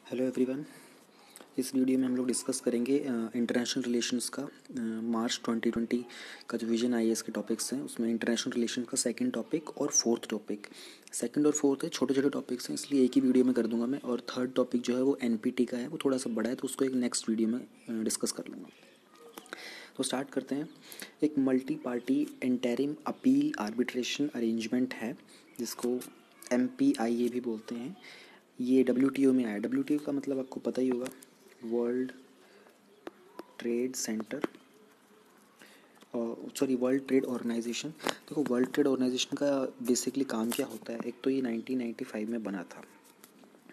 Hello everyone. इस video में हम लोग डिस्कस करेंगे इंटरनेशनल रिलेशंस का। मार्च 2020 का जो विजन आईएएस के टॉपिक्स हैं उसमें इंटरनेशनल रिलेशन का सेकंड टॉपिक और फोर्थ टॉपिक। सेकंड और फोर्थ है छोटे छोटे टॉपिक्स हैं, इसलिए एक ही वीडियो में कर दूंगा मैं। और थर्ड टॉपिक जो है वो एनपीटी का है, वो थोड़ा सा बड़ा है, तो उसको एक नेक्स्ट वीडियो में डिस्कस कर लूँगा। तो स्टार्ट करते हैं। एक multi party interim appeal arbitration arrangement है जिसको MPIA भी बोलते हैं। ये WTO में आया। WTO का मतलब आपको पता ही होगा, World Trade Centre World Trade Organization. देखो, वर्ल्ड ट्रेड ऑर्गेनाइजेशन का बेसिकली काम क्या होता है। एक तो ये 1995 में बना था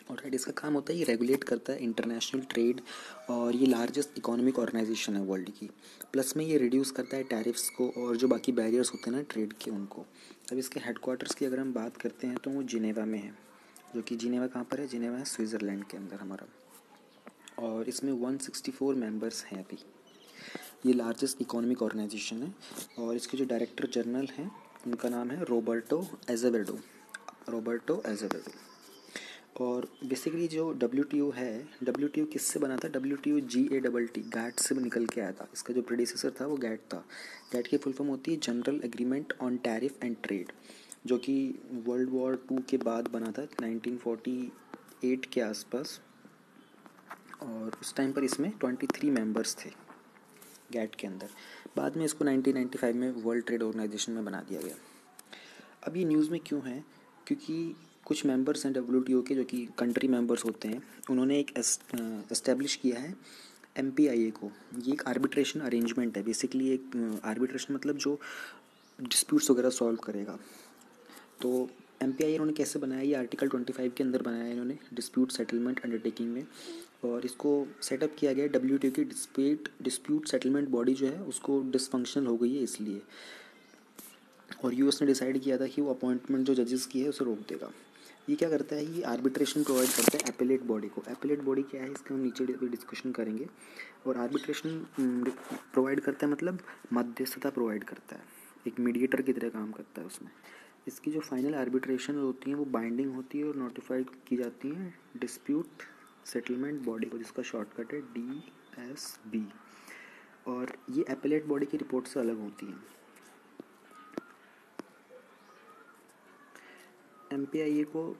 और इसका काम होता है, ये रेगुलेट करता है इंटरनेशनल ट्रेड, और ये लार्जेस्ट इकोनॉमिक ऑर्गेनाइजेशन है वर्ल्ड की। प्लस में ये रिड्यूस करता है टैरिफ्स को और जो बाकी बैरियर्स होते हैं ना ट्रेड के, उनको। अब इसके हेडक्वार्टर्स की अगर हम बात करते हैं तो वो जिनेवा में है, जो कि जिनेवा कहाँ पर है, जिनेवा है स्विट्ज़रलैंड के अंदर हमारा। और इसमें 164 मेंबर्स हैं अभी। ये लार्जेस्ट इकोनॉमिक ऑर्गेनाइजेशन है और इसके जो डायरेक्टर जनरल हैं उनका नाम है रॉबर्टो एजेवेडो। और बेसिकली जो WTO है, WTO किससे बना था, WTO GATT गैट से निकल के आया था। इसका जो प्रेडिसेसर था वो गैट था। गैट की फुल फॉर्म होती है general agreement on tariff and trade, जो कि वर्ल्ड वॉर 2 के बाद बना था 1948 के आसपास। और उस टाइम पर इसमें 23 मेंबर्स थे गैट के अंदर। बाद में इसको 1995 में वर्ल्ड ट्रेड ऑर्गेनाइजेशन में बना दिया गया। अब ये न्यूज़ में क्यों है, क्योंकि कुछ मेंबर्स हैं WTO के जो कि कंट्री मेंबर्स होते हैं, उन्होंने एक एस्टेब्लिश किया है MPIA को। ये एक आर्बिट्रेशन अरेंजमेंट है। बेसिकली एक आर्बिट्रेशन मतलब जो डिस्प्यूट्स वगैरह सॉल्व करेगा। तो MPIA इन्होंने कैसे बनाया, ये आर्टिकल 25 के अंदर बनाया है इन्होंने, डिस्प्यूट सेटलमेंट अंडरटेकिंग में। और इसको सेटअप किया गया WTO की डिस्प्यूट सेटलमेंट बॉडी जो है उसको डिसफंक्शनल हो गई है इसलिए। और US ने डिसाइड किया था कि वो अपॉइंटमेंट जो जजेस की है उसे रोक देगा। ये क्या करता है, ये आर्बिट्रेशन प्रोवाइड करता है एपेलेट बॉडी को। एपेलेट बॉडी क्या है, इसका हम नीचे डिस्कशन करेंगे। और आर्बिट्रेशन प्रोवाइड करता है मतलब मध्यस्थता प्रोवाइड करता है, एक मीडिएटर की तरह काम करता है उसमें। इसकी जो फाइनल आर्बिट्रेशन होती है वो बाइंडिंग होती है और नोटिफाइड की जाती है डिस्प्यूट सेटलमेंट बॉडी को, जिसका शॉर्टकट है DSB। और ये एपेलेट बॉडी की रिपोर्ट से अलग होती है। MPIA को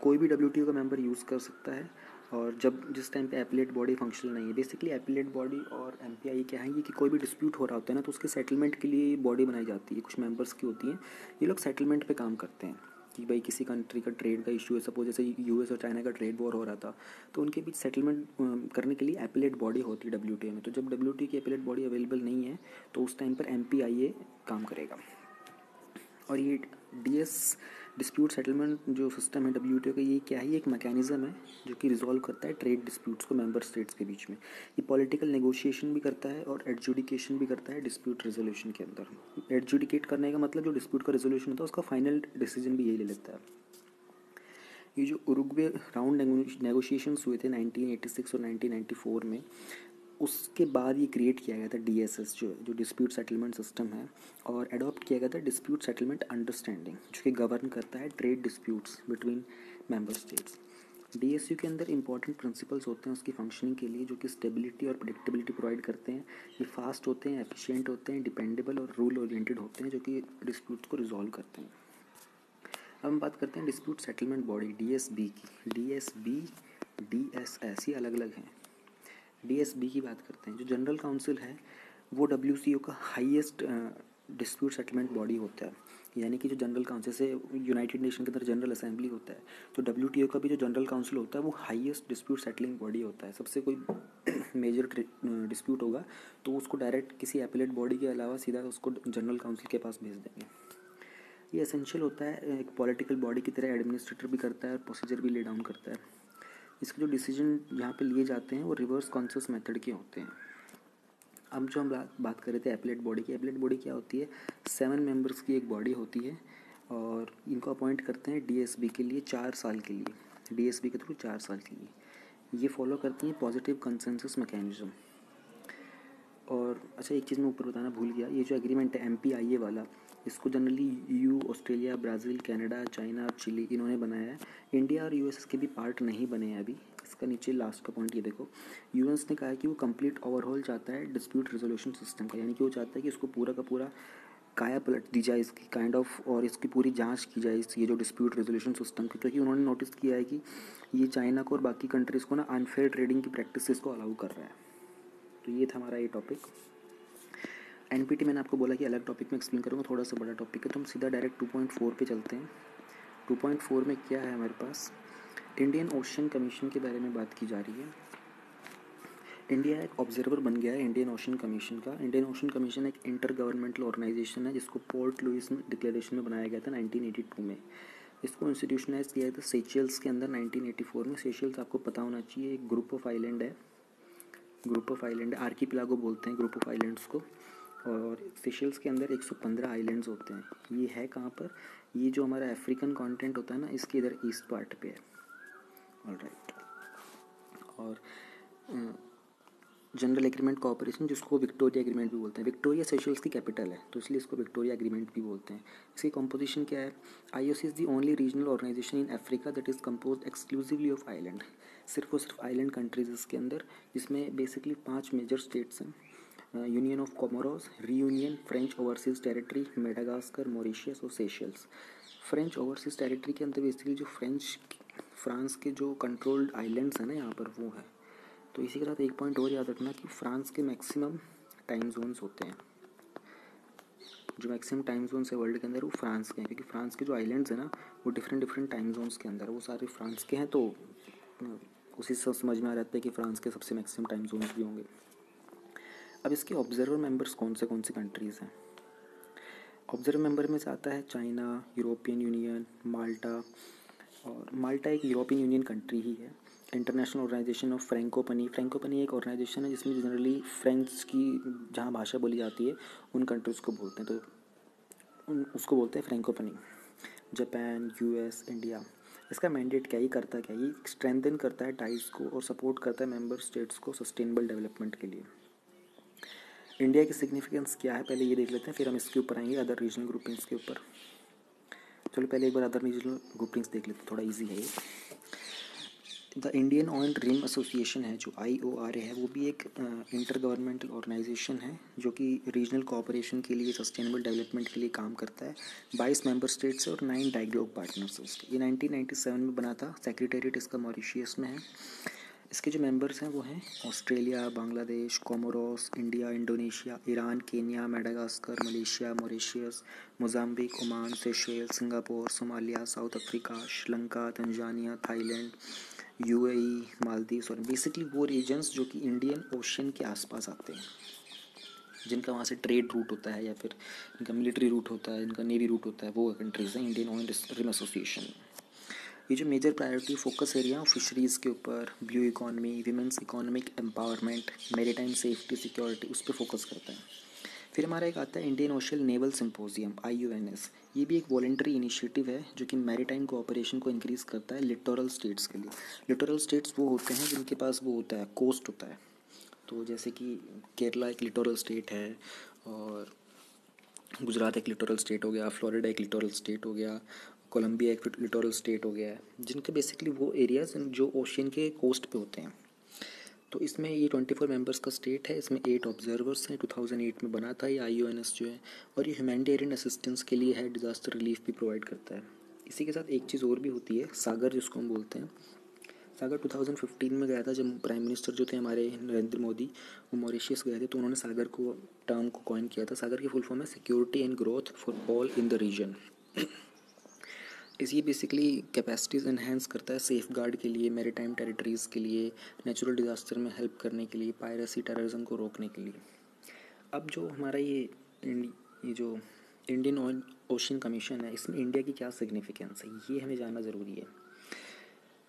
कोई भी WTO का मेंबर यूज़ कर सकता है। और जिस टाइम पे एपेलेट बॉडी फंक्शनल नहीं है, बेसिकली एपेलेट बॉडी और MPIA क्या है, ये कि कोई भी डिस्प्यूट हो रहा होता है ना, तो उसके सेटलमेंट के लिए बॉडी बनाई जाती है, कुछ मेंबर्स की होती हैं। ये लोग सेटलमेंट पे काम करते हैं कि भाई किसी कंट्री का ट्रेड का इशू है, सपोज जैसे US और चाइना का ट्रेड वॉर हो रहा था, तो उनके बीच सेटलमेंट करने के लिए एपेलेट बॉडी होती है WTO में। तो जब WTO की एपेलेट बॉडी अवेलेबल नहीं है तो उस टाइम पर MPIA काम करेगा। और ये DS डिस्प्यूट सेटलमेंट जो सिस्टम है WTO का, ये क्या है, ये एक मैकेनिज़्म है जो कि रिजॉल्व करता है ट्रेड डिस्प्यूट्स को मेंबर स्टेट्स के बीच में। ये पॉलिटिकल नेगोशिएशन भी करता है और एडजुडिकेशन भी करता है डिस्प्यूट रेजोल्यूशन के अंदर। एडजुडिकेट करने का मतलब जो डिस्प्यूट का रेजोल्यूशन होता है उसका फाइनल डिसीजन भी यही ले लेता है। ये जो उरुग्वे राउंड नेगोशिएशंस हुए थे 1986 और 1994 में, उसके बाद ये क्रिएट किया गया था DSS, जो डिस्प्यूट सेटलमेंट सिस्टम है। और अडॉप्ट किया गया था डिस्प्यूट सेटलमेंट अंडरस्टैंडिंग, जो कि गवर्न करता है trade disputes between member states. DSU के अंदर इंपॉर्टेंट प्रिंसिपल्स होते हैं उसकी फंक्शनिंग के लिए, जो कि स्टेबिलिटी और प्रेडिक्टेबिलिटी प्रोवाइड करते हैं। ये फास्ट होते हैं, एफिशिएंट होते हैं, डिपेंडेबल और रूल ओरिएंटेड होते हैं, जो कि डिस्प्यूट्स को रिजॉल्व करते हैं। अब हम बात करते हैं डिस्प्यूट सेटलमेंट बॉडी DSB की। DSB, DSS, ये अलग अलग हैं। DSB की बात करते हैं। जो जनरल काउंसिल है वो WCO का हाईएस्ट डिस्प्यूट सेटलमेंट बॉडी होता है। यानी कि जो जनरल काउंसिल से यूनाइटेड नेशन के अंदर जनरल असेंबली होता है, तो WTO का भी जो जनरल काउंसिल होता है वो हाईएस्ट डिस्प्यूट सेटलिंग बॉडी होता है। सबसे कोई मेजर डिस्प्यूट होगा तो उसको डायरेक्ट किसी एपेलेट बॉडी के अलावा सीधा उसको जनरल काउंसिल के पास भेज देंगे। ये एसेंशियल होता है, एक पॉलिटिकल बॉडी की तरह एडमिनिस्ट्रेटर भी करता है और प्रोसीजर भी ले डाउन करता है। इसके जो डिसीजन यहाँ पे लिए जाते हैं वो रिवर्स कॉन्सेंसस मेथड के होते हैं। अब जो हम बात कर रहे थे एपेलेट बॉडी की, एपेलेट बॉडी क्या होती है, 7 मेंबर्स की एक बॉडी होती है और इनको अपॉइंट करते हैं DSB के लिए 4 साल के लिए, DSB के थ्रू 4 साल के लिए। ये फॉलो करती हैं पॉजिटिव कंसेंसस मैकेनिज्म। और अच्छा, एक चीज़ मैं ऊपर बताना भूल गया, ये जो एग्रीमेंट है MPIA वाला, इसको generally EU, Australia, Brazil, Canada, China, Chile इन्होंने बनाया है। इंडिया और US के भी पार्ट नहीं बने हैं अभी। इसका नीचे लास्ट का पॉइंट ये देखो, US ने कहा है कि वो कंप्लीट ओवरहॉल चाहता है डिस्प्यूट रेजोल्यूशन सिस्टम का, यानी कि वो चाहता है कि इसको पूरा का पूरा काया पलट दी जाए इसकी काइंड ऑफ, और इसकी पूरी जांच की जाए ये जो डिस्प्यूट रेजोल्यूशन सिस्टम की, क्योंकि उन्होंने नोटिस किया है कि ये चाइना को और बाकी कंट्रीज़ को ना अनफेयर ट्रेडिंग की प्रैक्टिसेस को अलाउ कर रहा है। तो ये था हमारा ये टॉपिक। NPT मैंने आपको बोला कि अलग टॉपिक में एक्सप्लेन करूँगा, थोड़ा सा बड़ा टॉपिक है, तो हम सीधा डायरेक्ट 2.4 पे चलते हैं। 2.4 में क्या है हमारे पास, इंडियन ओशन कमीशन के बारे में बात की जा रही है। इंडिया एक ऑब्जर्वर बन गया है इंडियन ओशन कमीशन का। इंडियन ओशन कमीशन एक इंटर गवर्नमेंटल ऑर्गेनाइजेशन है जिसको पोर्ट लुइस डिक्लेरेशन में बनाया गया था 1982 में। इसको इंस्टीट्यूशनाइज किया था सेशेल्स के अंदर 1984 में। सेशेल्स आपको पता होना चाहिए एक ग्रुप ऑफ आइलैंड है, आर्कीपिलागो बोलते हैं ग्रुप ऑफ आइलैंड्स को। और सेशेल्स के अंदर 115 आइलैंड्स होते हैं। ये है कहाँ पर, ये जो हमारा अफ्रीकन कॉन्टिनेंट होता है ना, इसके इधर ईस्ट पार्ट पे है। ऑलराइट। और जनरल एग्रीमेंट कोऑपरेशन, जिसको विक्टोरिया एग्रीमेंट भी बोलते हैं। विक्टोरिया सेशेल्स की कैपिटल है तो इसलिए इसको विक्टोरिया एग्रीमेंट भी बोलते हैं। इसकी कॉम्पोजिशन क्या है, IOC is the only regional organisation in Africa that is compose exclusively of island. सिर्फ और सिर्फ आइलैंड कंट्रीज इसके अंदर, जिसमें बेसिकली 5 मेजर स्टेट्स हैं, Union of Comoros, Reunion, French overseas territory, Madagascar, Mauritius और सेशेल्स। फ्रेंच ओवरसीज टेरिटरी के अंदर बेसिकली जो फ्रांस के जो कंट्रोल्ड आइलैंड्स हैं ना यहाँ पर, वो है। तो इसी के साथ एक पॉइंट और याद रखना कि फ्रांस के मैक्सिमम टाइम जोन्स होते हैं, जो मैक्सिमम टाइम जोन्स है वर्ल्ड के अंदर वो फ्रांस के हैं, क्योंकि फ्रांस के जो आइलैंड्स हैं ना वो डिफरेंट टाइम जोन्स के अंदर है, वो सारे फ्रांस के हैं। तो उसी से समझ में आ जाता है कि फ्रांस के सबसे मैक्सिमम टाइम जोन्स भी होंगे। अब इसके ऑब्जर्वर मेंबर्स कौन से कंट्रीज़ हैं। ऑब्जर्वर मेंबर में से आता है चाइना, यूरोपियन यूनियन, माल्टा। और माल्टा एक यूरोपियन यूनियन कंट्री ही है। इंटरनेशनल ऑर्गेनाइजेशन ऑफ फ्रेंकोपनी एक ऑर्गेनाइजेशन है जिसमें जनरली फ्रेंच की जहाँ भाषा बोली जाती है उन कंट्रीज़ को बोलते हैं, तो उसको बोलते हैं फ्रेंकोपनी। Japan, US, India. इसका मैंडेट क्या, ये करता क्या, ये स्ट्रेंथन करता है टाइज को और सपोर्ट करता है मेंबर स्टेट्स को सस्टेनेबल डेवलपमेंट के लिए। इंडिया की सिग्निफिकेंस क्या है पहले ये देख लेते हैं, फिर हम इसके ऊपर आएंगे अदर रीजनल ग्रुपिंग्स के ऊपर। चलो पहले एक बार अदर रीजनल ग्रुपिंग्स देख लेते हैं, थोड़ा इजी है ये। The Indian oil rim association है जो IORA है, वो भी एक इंटर गवर्नमेंटल ऑर्गेनाइजेशन है जो कि रीजनल कोऑपरेशन के लिए, सस्टेनेबल डेवलपमेंट के लिए काम करता है। 22 मेंबर स्टेट्स और 9 डायलॉग पार्टनर्स है उसके। ये 1997 में बना था। सेक्रेटेरिएट इसका मॉरिशियस में है। इसके जो मेंबर्स हैं वो हैं Australia, Bangladesh, Comoros, India, Indonesia, Iran, Kenya, Madagascar, Malaysia, Mauritius, Mozambique, Oman, Seychelles, Singapore, Somalia, south Africa, Sri Lanka, Tanzania, Thailand, UAE, Maldives. और बेसिकली वो रीजन्स जो कि इंडियन ओशन के आसपास आते हैं, जिनका वहाँ से ट्रेड रूट होता है या फिर इनका मिलिट्री रूट होता है, इनका नेवी रूट होता है, वो कंट्रीज़ हैं इंडियन ऑयल रिम एसोसिएशन। ये जो major priority focus area fisheries के ऊपर, blue economy, women's economic empowerment, maritime safety security, उस पर फोकस करता है। फिर हमारा एक आता है Indian ocean naval symposium IONS। ये भी एक वॉलेंट्री इनिशिएटिव है जो कि मैरीटाइम कोऑपरेशन को इंक्रीज़ करता है लिटोरल स्टेट्स के लिए। लिटोरल स्टेट्स वो होते हैं जिनके पास वो होता है कोस्ट होता है, तो जैसे कि केरला एक लिटोरल स्टेट है, और गुजरात एक लिटोरल स्टेट हो गया, फ्लोरिडा एक लिटोरल स्टेट हो गया, कोलंबिया एक लिटोरल स्टेट हो गया है, जिनके बेसिकली वो एरियाज जो ओशियन के कोस्ट पे होते हैं। तो इसमें ये 24 मेंबर्स का स्टेट है, इसमें 8 ऑब्जर्वर्स हैं। 2008 में बना था ये IONS जो है, और ये ह्यूमैनिटेरियन असिस्टेंस के लिए है, डिज़ास्टर रिलीफ भी प्रोवाइड करता है। इसी के साथ एक चीज़ और भी होती है, सागर जिसको हम बोलते हैं। सागर 2015 में गया था जब प्राइम मिनिस्टर जो थे हमारे नरेंद्र मोदी, वो मॉरिशियस गए थे, तो उन्होंने सागर को टर्म को कॉइन किया था। सागर की फुल फॉर्म है security and growth for all in the region. इस ये बेसिकली कैपेसिटीज़ इन्हेंस करता है सेफ गार्ड के लिए, मैरीटाइम टेरिटरीज़ के लिए, नेचुरल डिज़ास्टर में हेल्प करने के लिए, पायरेसी टेररिज्म को रोकने के लिए। अब जो हमारा ये जो इंडियन ओशन कमीशन है, इसमें इंडिया की क्या सिग्निफिकेंस है ये हमें जानना ज़रूरी है।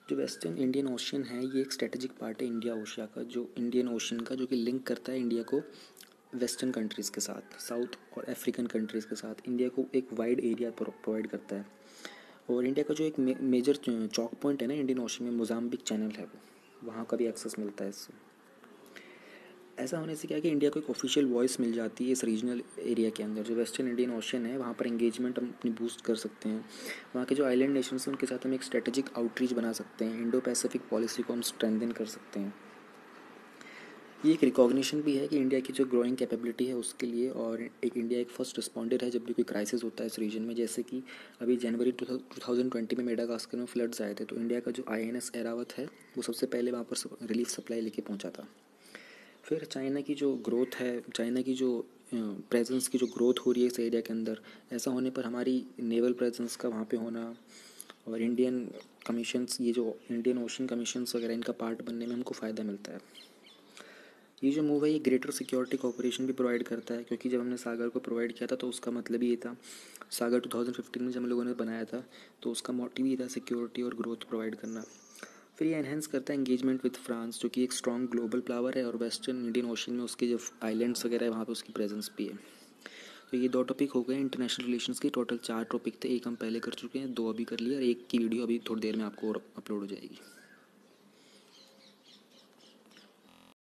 जो वेस्टर्न इंडियन ओशन है ये एक स्ट्रेटेजिक पार्ट है इंडिया ओशिया का, जो इंडियन ओशन का, जो कि लिंक करता है इंडिया को वेस्टर्न कंट्रीज़ के साथ, साउथ और अफ्रीकन कंट्रीज़ के साथ। इंडिया को एक वाइड एरिया प्रोवाइड करता है। और इंडिया का जो एक मेजर चौक पॉइंट है ना इंडियन ओशन में, मोजाम्बिक चैनल है, वो वहाँ का भी एक्सेस मिलता है इससे। ऐसा होने से क्या है कि इंडिया को एक ऑफिशियल वॉइस मिल जाती है इस रीजनल एरिया के अंदर। जो वेस्टर्न इंडियन ओशन है वहाँ पर एंगेजमेंट हम अपनी बूस्ट कर सकते हैं। वहाँ के जो आइलैंड नेशंस हैं उनके साथ हम एक स्ट्रेटेजिक आउटरीच बना सकते हैं। इंडो पैसिफिक पॉलिसी को हम स्ट्रेंथन कर सकते हैं। ये एक रिकॉग्निशन भी है कि इंडिया की जो ग्रोइंग कैपेबिलिटी है उसके लिए, और एक इंडिया एक फर्स्ट रिस्पॉन्डर है जब भी कोई क्राइसिस होता है इस रीजन में। जैसे कि अभी जनवरी 2020 में मेडागास्कर में फ्लड्स आए थे, तो इंडिया का जो INS एरावत है वो सबसे पहले वहाँ पर रिलीफ सप्लाई लेके पहुँचा था। फिर चाइना की जो ग्रोथ है, चाइना की जो प्रेजेंस की जो ग्रोथ हो रही है इस एरिया के अंदर, ऐसा होने पर हमारी नेवल प्रेजेंस का वहाँ पे होना और इंडियन कमीशंस, ये जो इंडियन ओशन कमीशंस वगैरह, इनका पार्ट बनने में हमको फ़ायदा मिलता है। ये जो मूव है ये ग्रेटर सिक्योरिटी कोऑपरेशन भी प्रोवाइड करता है, क्योंकि जब हमने सागर को प्रोवाइड किया था तो उसका मतलब ये था, सागर 2015 में जब हम लोगों ने बनाया था तो उसका मोटिव ये था सिक्योरिटी और ग्रोथ प्रोवाइड करना। फिर ये एनहेंस करता है एंगेजमेंट विद फ्रांस, जो कि एक स्ट्रॉन्ग ग्लोबल पावर है और वेस्टर्न इंडियन ओशन में उसके जो आइलैंड्स वगैरह है वहाँ पे उसकी प्रेजेंस भी है। तो ये 2 टॉपिक हो गए इंटरनेशनल रिलेशंस के। टोटल 4 टॉपिक थे, एक हम पहले कर चुके हैं, 2 अभी कर लिए और एक की वीडियो अभी थोड़ी देर में आपको और अपलोड हो जाएगी।